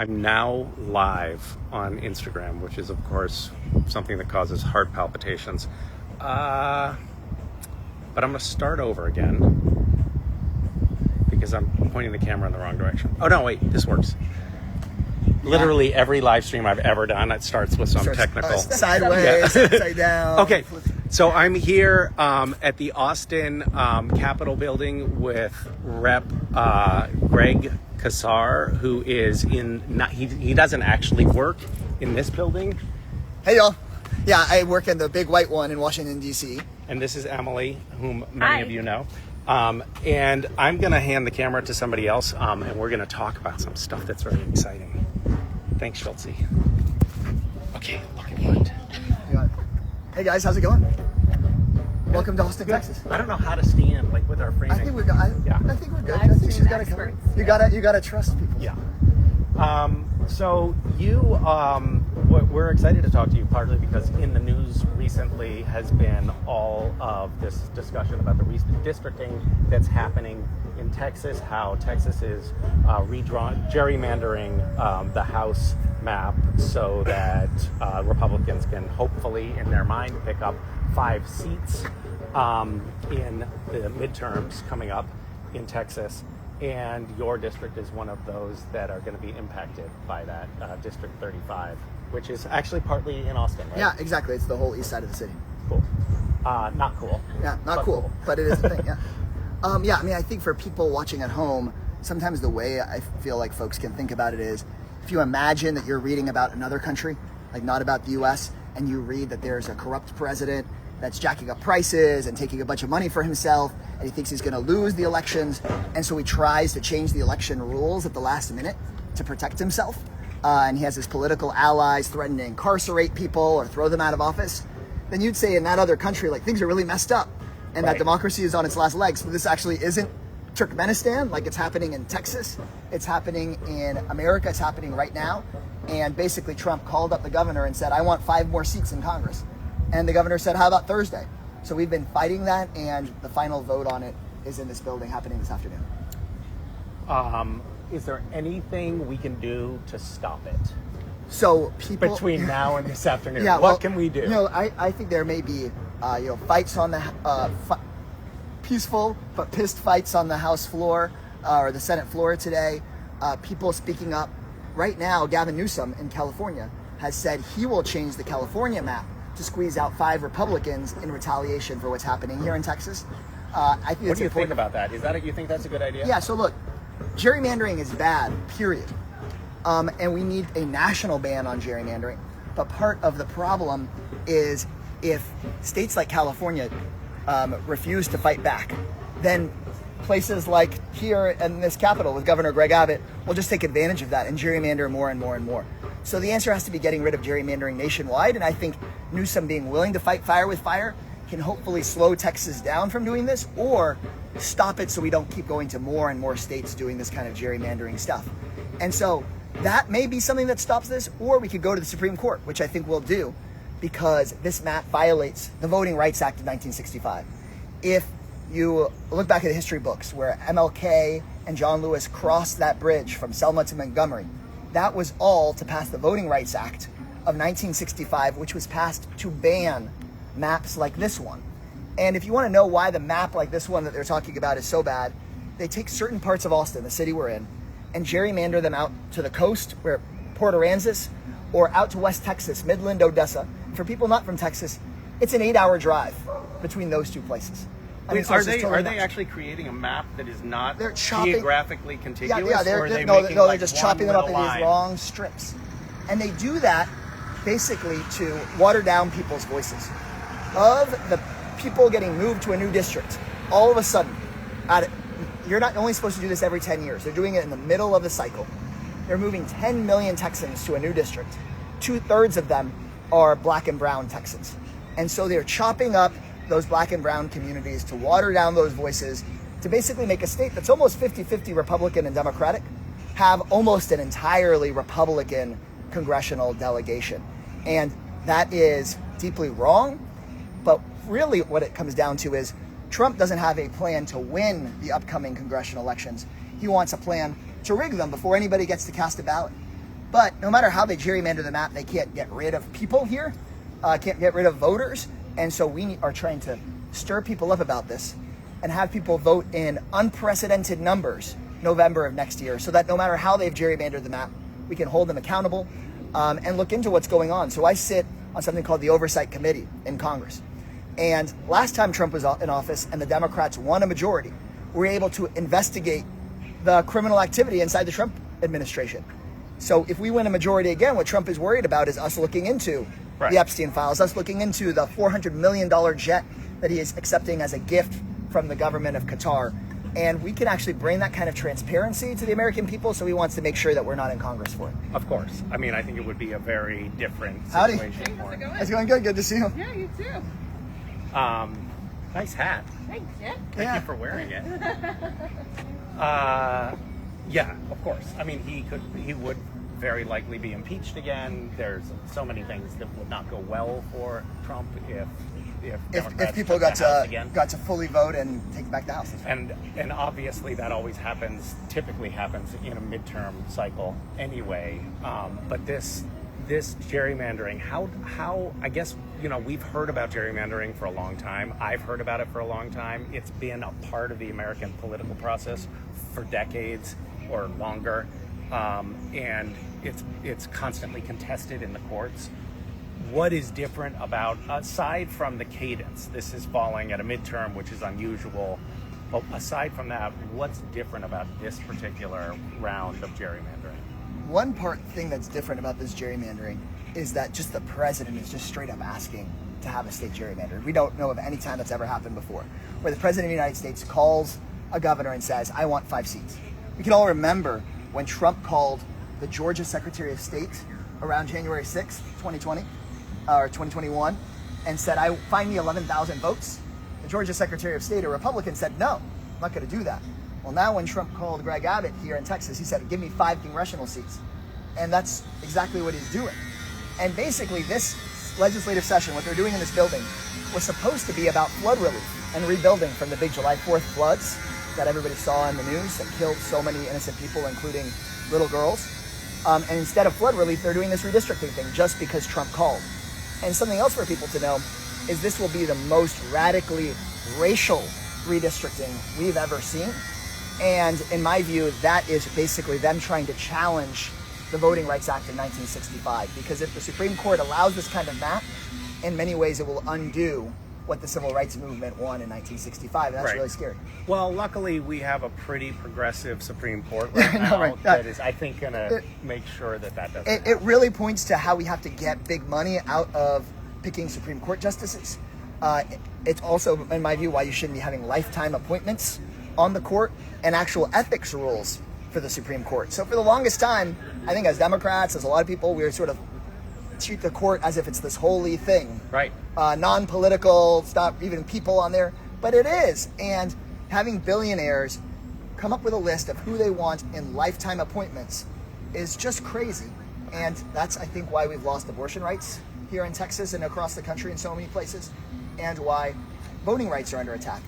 I'm now live on Instagram, which is, of course, something that causes heart palpitations. But I'm going to start over again because I'm pointing the camera in the wrong direction. Oh, no, wait, this works. Literally every live stream I've ever done, it starts with some technical... sideways, upside down. Okay, so I'm here at the Austin Capitol building with Rep. Greg Casar, who is he doesn't actually work in this building. Hey, y'all. Yeah, I work in the big white one in Washington, D.C. And this is Emily, whom many of you know. And I'm going to hand the camera to somebody else, and we're going to talk about some stuff that's very exciting. Thanks, Schultze. Okay, looking good. Hey, guys, how's it going? Welcome to Austin, Texas. I don't know how to stand, like, with our framing. I think we're good. I think we're good. I think she's got to cover. You gotta trust people. Yeah. So we're excited to talk to you partly because in the news recently has been all of this discussion about the redistricting that's happening in Texas, how Texas is gerrymandering the House map so that Republicans can hopefully, in their mind, pick up 5 seats in the midterms coming up in Texas. And your district is one of those that are going to be impacted by that, District 35, which is actually partly in Austin, right? Yeah, exactly. It's the whole east side of the city. Cool. Not cool. Yeah, not cool, but it is a thing, yeah. Yeah, I mean, I think for people watching at home, sometimes the way I feel like folks can think about it is, if you imagine that you're reading about another country, like not about the U.S., and you read that there's a corrupt president that's jacking up prices and taking a bunch of money for himself, and he thinks he's going to lose the elections, and so he tries to change the election rules at the last minute to protect himself, and he has his political allies threaten to incarcerate people or throw them out of office, then you'd say in that other country, like, things are really messed up, and that democracy is on its last legs. But this actually isn't Turkmenistan, like it's happening in Texas, it's happening in America, it's happening right now, and basically Trump called up the governor and said, I want 5 more seats in Congress. And the governor said, how about Thursday? So we've been fighting that, and the final vote on it is in this building happening this afternoon. Is there anything we can do to stop it? So people... Between now and this afternoon, yeah, what can we do? I think there may be, fights on the... peaceful but pissed fights on the House floor or the Senate floor today. People speaking up. Right now, Gavin Newsom in California has said he will change the California map to squeeze out 5 Republicans in retaliation for what's happening here in Texas. I think what do you think about that? You think that's a good idea? Yeah, so look, gerrymandering is bad, period. And we need a national ban on gerrymandering. But part of the problem is if states like California refuse to fight back, then places like here in this Capitol with Governor Greg Abbott will just take advantage of that and gerrymander more and more and more. So the answer has to be getting rid of gerrymandering nationwide, and I think Newsom being willing to fight fire with fire can hopefully slow Texas down from doing this or stop it so we don't keep going to more and more states doing this kind of gerrymandering stuff. And so that may be something that stops this, or we could go to the Supreme Court, which I think we'll do, because this map violates the Voting Rights Act of 1965. If you look back at the history books where MLK and John Lewis crossed that bridge from Selma to Montgomery, that was all to pass the Voting Rights Act of 1965, which was passed to ban maps like this one. And if you want to know why the map like this one that they're talking about is so bad, they take certain parts of Austin, the city we're in, and gerrymander them out to the coast, where Port Aransas, or out to West Texas, Midland, Odessa. For people not from Texas, it's an 8-hour drive between those two places. Are they actually creating a map that is not geographically contiguous? Yeah, they're just chopping them up in these long strips. And they do that basically to water down people's voices. Of the people getting moved to a new district, all of a sudden, you're not only supposed to do this every 10 years, they're doing it in the middle of the cycle. They're moving 10 million Texans to a new district. 2/3 of them are black and brown Texans. And so they're chopping up those black and brown communities to water down those voices, to basically make a state that's almost 50-50 Republican and Democratic have almost an entirely Republican congressional delegation. And that is deeply wrong. But really what it comes down to is Trump doesn't have a plan to win the upcoming congressional elections. He wants a plan to rig them before anybody gets to cast a ballot. But no matter how they gerrymander the map, they can't get rid of people here, can't get rid of voters. And so we are trying to stir people up about this and have people vote in unprecedented numbers November of next year, so that no matter how they've gerrymandered the map, we can hold them accountable and look into what's going on. So I sit on something called the Oversight Committee in Congress. And last time Trump was in office and the Democrats won a majority, we were able to investigate the criminal activity inside the Trump administration. So if we win a majority again, what Trump is worried about is us looking into the Epstein files, us looking into the $400 million jet that he is accepting as a gift from the government of Qatar. And we can actually bring that kind of transparency to the American people, so he wants to make sure that we're not in Congress for it. Of course. I mean, I think it would be a very different Howdy. situation for him. It's going good. Good to see you. Yeah, you too. Nice hat. Thanks, yeah. Thank you for wearing it. Yeah, of course. I mean, he would very likely be impeached again. There's so many things that would not go well for Trump if people got to fully vote and take back the House. And obviously that always typically happens in a midterm cycle anyway. But this gerrymandering, how I guess, we've heard about gerrymandering for a long time. I've heard about it for a long time. It's been a part of the American political process for decades or longer. And it's constantly contested in the courts. What is different about, aside from the cadence, this is falling at a midterm, which is unusual, but aside from that, what's different about this particular round of gerrymandering? One thing that's different about this gerrymandering is that just the president is just straight up asking to have a state gerrymandered. We don't know of any time that's ever happened before, where the president of the United States calls a governor and says, I want 5 seats. We can all remember when Trump called the Georgia Secretary of State around January 6th, 2020, or 2021, and said, find me 11,000 votes. The Georgia Secretary of State, a Republican, said, no, I'm not going to do that. Well, now when Trump called Greg Abbott here in Texas, he said, give me 5 congressional seats. And that's exactly what he's doing. And basically this legislative session, what they're doing in this building, was supposed to be about flood relief and rebuilding from the big July 4th floods that everybody saw in the news that killed so many innocent people, including little girls. And instead of flood relief, they're doing this redistricting thing just because Trump called. And something else for people to know is this will be the most radically racial redistricting we've ever seen. And in my view, that is basically them trying to challenge the Voting Rights Act of 1965. Because if the Supreme Court allows this kind of map, in many ways it will undo what the Civil Rights Movement won in 1965. And that's really scary. Well, luckily we have a pretty progressive Supreme Court right now that is, I think, going to make sure that doesn't happen. It really points to how we have to get big money out of picking Supreme Court justices. It's also, in my view, why you shouldn't be having lifetime appointments on the court and actual ethics rules for the Supreme Court. So for the longest time, I think as Democrats, as a lot of people, we were sort of treat the court as if it's this holy thing. Right. Non-political, it's not even people on there, but it is. And having billionaires come up with a list of who they want in lifetime appointments is just crazy. And that's, I think, why we've lost abortion rights here in Texas and across the country in so many places, and why voting rights are under attack.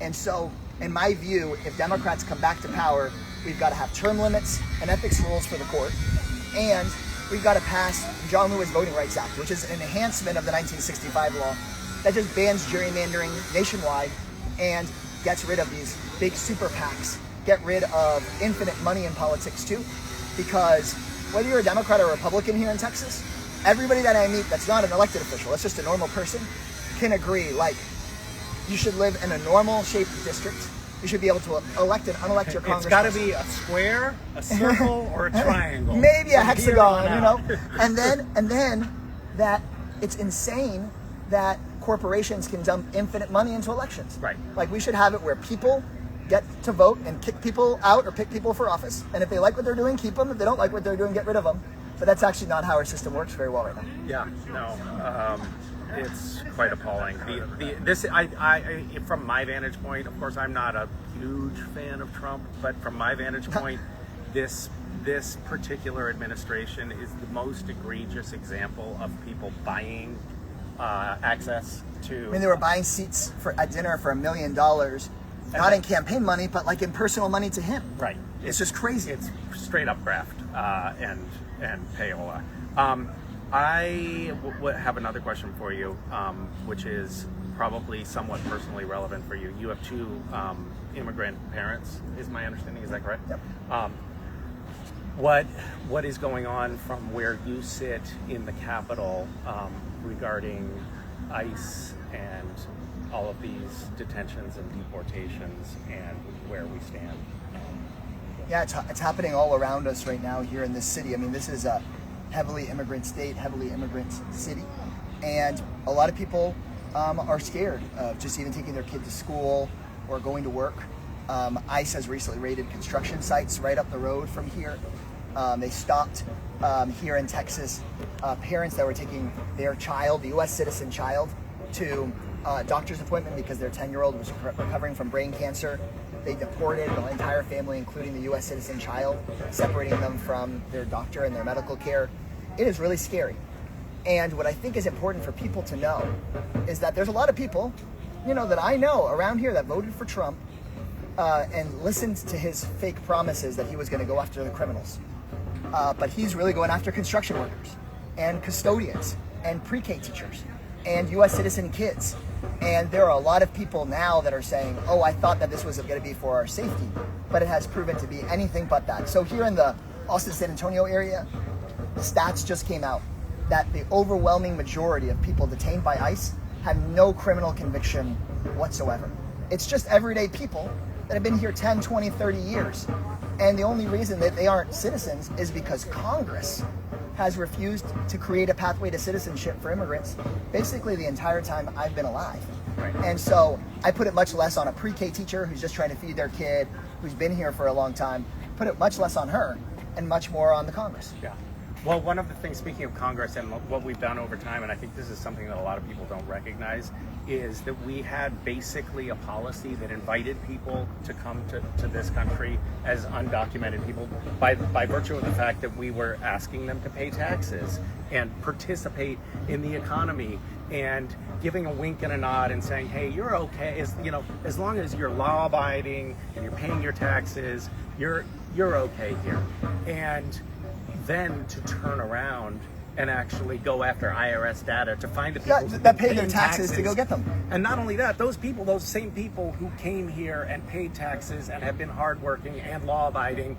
And so, in my view, if Democrats come back to power, we've got to have term limits and ethics rules for the court, and we've got to pass the John Lewis Voting Rights Act, which is an enhancement of the 1965 law that just bans gerrymandering nationwide and gets rid of these big super PACs, get rid of infinite money in politics too, because whether you're a Democrat or a Republican here in Texas, everybody that I meet that's not an elected official, that's just a normal person, can agree, like, you should live in a normal shaped district. You should be able to elect and unelect your congressman. It's got to be a square, a circle, or a triangle. Maybe a hexagon, And then that it's insane that corporations can dump infinite money into elections. Right. Like, we should have it where people get to vote and kick people out or pick people for office. And if they like what they're doing, keep them. If they don't like what they're doing, get rid of them. But that's actually not how our system works very well right now. Yeah, no. It's quite appalling. From my vantage point, of course, I'm not a huge fan of Trump, but from my vantage point, this particular administration is the most egregious example of people buying access to. I mean, they were buying seats at dinner for $1 million, not in campaign money, but like in personal money to him. Right. It's just crazy. It's straight up graft, and and payola. I have another question for you, which is probably somewhat personally relevant for you. You have two immigrant parents, is my understanding. Is that correct? Yep. What is going on from where you sit in the Capitol regarding ICE and all of these detentions and deportations and where we stand? Yeah, it's happening all around us right now here in this city. I mean, this is a heavily immigrant state, heavily immigrant city, and a lot of people are scared of just even taking their kid to school or going to work. ICE has recently raided construction sites right up the road from here. They stopped here in Texas parents that were taking their child, the U.S. citizen child, to a doctor's appointment because their 10-year-old was recovering from brain cancer. They deported the entire family, including the U.S. citizen child, separating them from their doctor and their medical care. It is really scary. And what I think is important for people to know is that there's a lot of people, that I know around here that voted for Trump and listened to his fake promises that he was going to go after the criminals. But he's really going after construction workers and custodians and pre-K teachers and U.S. citizen kids. And there are a lot of people now that are saying, oh, I thought that this was going to be for our safety, but it has proven to be anything but that. So here in the Austin, San Antonio area, the stats just came out that the overwhelming majority of people detained by ICE have no criminal conviction whatsoever. It's just everyday people that have been here 10, 20, 30 years. And the only reason that they aren't citizens is because Congress has refused to create a pathway to citizenship for immigrants basically the entire time I've been alive. Right. And so I put it much less on a pre-K teacher who's just trying to feed their kid, who's been here for a long time, put it much less on her and much more on the Congress. Yeah. Well, one of the things, speaking of Congress and what we've done over time, and I think this is something that a lot of people don't recognize, is that we had basically a policy that invited people to come to this country as undocumented people by virtue of the fact that we were asking them to pay taxes and participate in the economy and giving a wink and a nod and saying, hey, you're okay, as long as you're law-abiding and you're paying your taxes, you're okay here. And then to turn around and actually go after IRS data to find the people that pay their taxes to go get them. And not only that, those same people who came here and paid taxes and have been hardworking and law-abiding,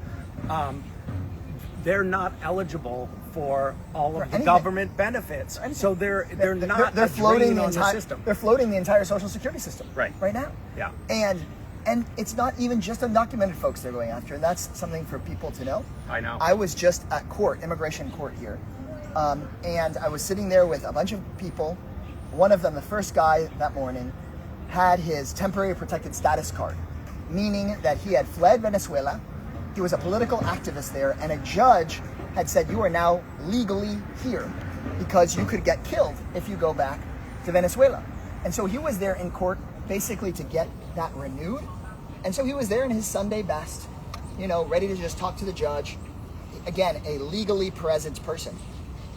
they're not eligible for all of the government benefits. So they're floating on the system. They're floating the entire Social Security system right now. Yeah. And it's not even just undocumented folks they're going after, and that's something for people to know. I know. I was just at immigration court here, and I was sitting there with a bunch of people. One of them, the first guy that morning, had his temporary protected status card, meaning that he had fled Venezuela, he was a political activist there, and a judge had said, you are now legally here because you could get killed if you go back to Venezuela. And so he was there in court basically to get that renewed. And so he was there in his Sunday best, ready to just talk to the judge. Again, a legally present person.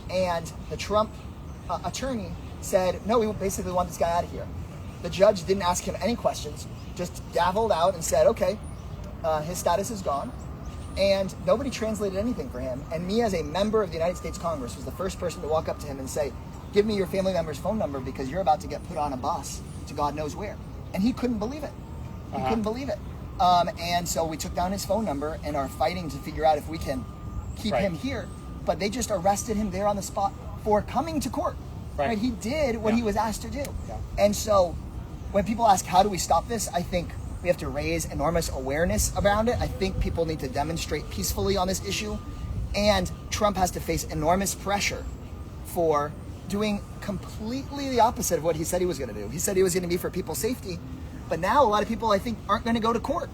And the Trump attorney said, no, we basically want this guy out of here. The judge didn't ask him any questions, just gavelled out and said, okay, his status is gone. And nobody translated anything for him. And me as a member of the United States Congress was the first person to walk up to him and say, give me your family member's phone number because you're about to get put on a bus to God knows where. And he couldn't believe it. He couldn't believe it. And so we took down his phone number and are fighting to figure out if we can keep him here. But they just arrested him there on the spot for coming to court. Right? He did what he was asked to do. Yeah. And so when people ask, how do we stop this? I think we have to raise enormous awareness around it. I think people need to demonstrate peacefully on this issue. And Trump has to face enormous pressure for doing completely the opposite of what he said he was going to do. He said he was going to be for people's safety. But now a lot of people, I think, aren't going to go to court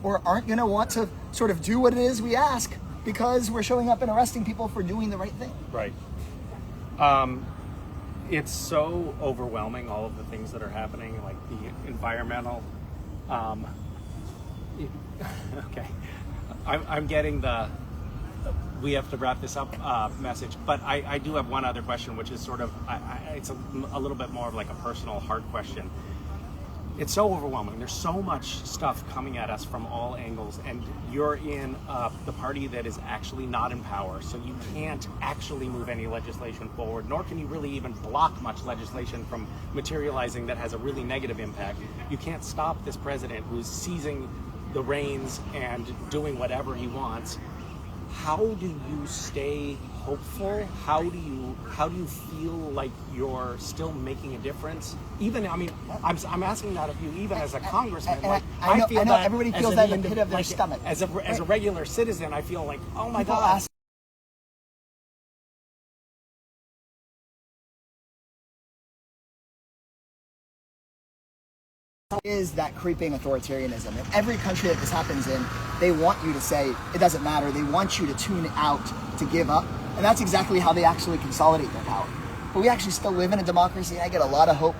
or aren't going to want to sort of do what it is we ask because we're showing up and arresting people for doing the right thing. Right. It's so overwhelming, all of the things that are happening, like the environmental. Okay. I'm getting the we have to wrap this up message, but I do have one other question, which is sort of, it's a little bit more of like a personal heart question. it's so overwhelming. There's so much stuff coming at us from all angles, and you're in the party that is actually not in power, so you can't actually move any legislation forward, nor can you really even block much legislation from materializing that has a really negative impact. You can't stop this president who's seizing the reins and doing whatever he wants. How do you stay hopeful? How do you feel like you're still making a difference? Even, I mean, I'm asking that of you, even as a congressman. And I feel I know that everybody as feels an that in the indiv- pit of their like, stomach. As a regular citizen, I feel like, oh my People God. ask is that creeping authoritarianism. In every country that this happens in, they want you to say it doesn't matter. They want you to tune out, to give up. And that's exactly how they actually consolidate their power. But we actually still live in a democracy. I get a lot of hope.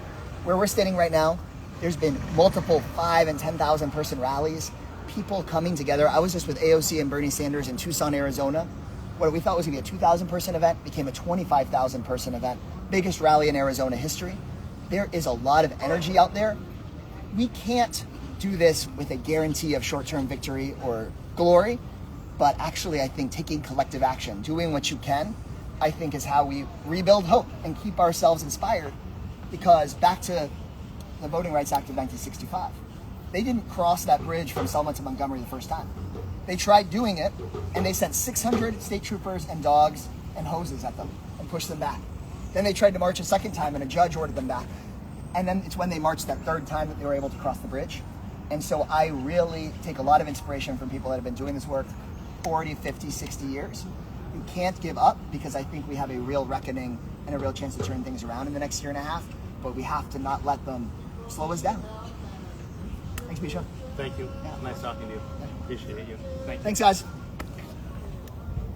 Where we're standing right now, there's been multiple 5,000 and 10,000 person rallies, people coming together. I was just with AOC and Bernie Sanders in Tucson, Arizona. What we thought was going to be a 2,000 person event became a 25,000 person event. Biggest rally in Arizona history. There is a lot of energy out there. We can't do this with a guarantee of short-term victory or glory, but actually I think taking collective action, doing what you can, I think is how we rebuild hope and keep ourselves inspired. Because back to the Voting Rights Act of 1965, they didn't cross that bridge from Selma to Montgomery the first time. They tried doing it, and they sent 600 state troopers and dogs and hoses at them and pushed them back. Then they tried to march a second time, and a judge ordered them back. And then it's when they marched that third time that they were able to cross the bridge. And so I really take a lot of inspiration from people that have been doing this work 40, 50, 60 years. You can't give up, because I think we have a real reckoning and a real chance to turn things around in the next year and a half, but we have to not let them slow us down. Thanks, Misha. Thank you. Yeah. Nice talking to you. Appreciate you. Thank you. Thanks, guys.